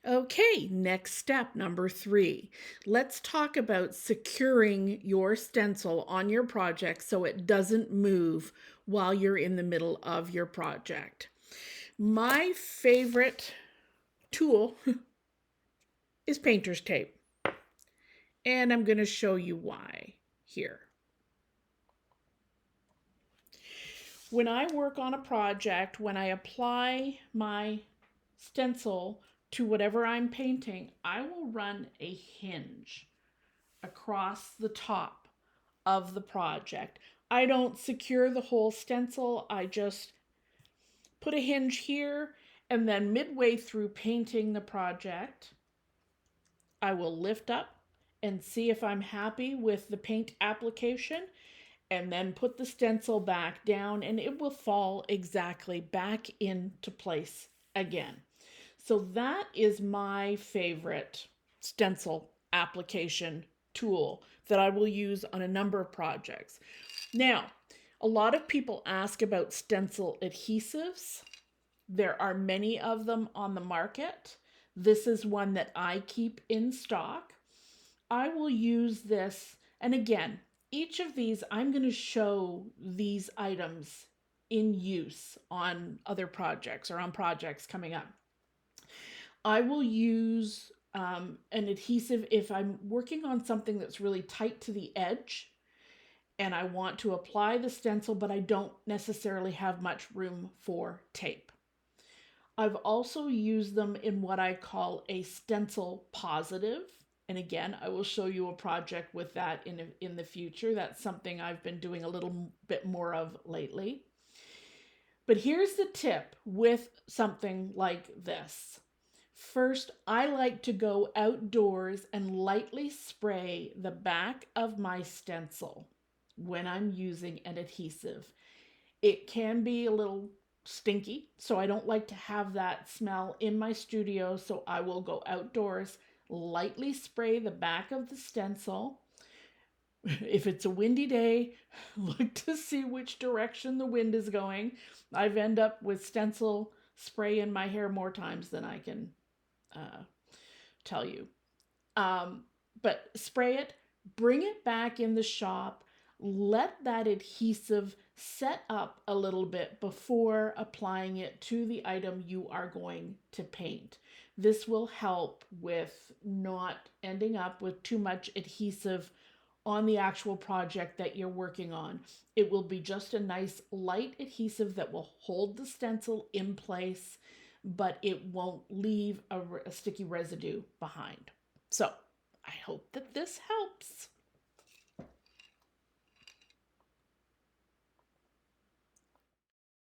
Okay, next step, number 3. Let's talk about securing your stencil on your project so it doesn't move while you're in the middle of your project. My favorite tool is painter's tape, and I'm going to show you why here. When I work on a project, when I apply my stencil to whatever I'm painting, I will run a hinge across the top of the project. I don't secure the whole stencil, I just put a hinge here, and then midway through painting the project, I will lift up and see if I'm happy with the paint application, and then put the stencil back down, and it will fall exactly back into place again. So that is my favorite stencil application tool that I will use on a number of projects. Now, a lot of people ask about stencil adhesives. There are many of them on the market. This is one that I keep in stock. I will use this, and again, each of these, I'm going to show these items in use on other projects or on projects coming up. I will use an adhesive if I'm working on something that's really tight to the edge and I want to apply the stencil, but I don't necessarily have much room for tape. I've also used them in what I call a stencil positive. And again, I will show you a project with that in the future. That's something I've been doing a little bit more of lately. But here's the tip with something like this. First, I like to go outdoors and lightly spray the back of my stencil when I'm using an adhesive. It can be a little stinky, so I don't like to have that smell in my studio, so I will go outdoors, lightly spray the back of the stencil. If it's a windy day, look to see which direction the wind is going. I've ended up with stencil spray in my hair more times than I can tell you. But spray it, bring it back in the shop, let that adhesive set up a little bit before applying it to the item you are going to paint. This will help with not ending up with too much adhesive on the actual project that you're working on. It will be just a nice light adhesive that will hold the stencil in place, but it won't leave a sticky residue behind. So I hope that this helps.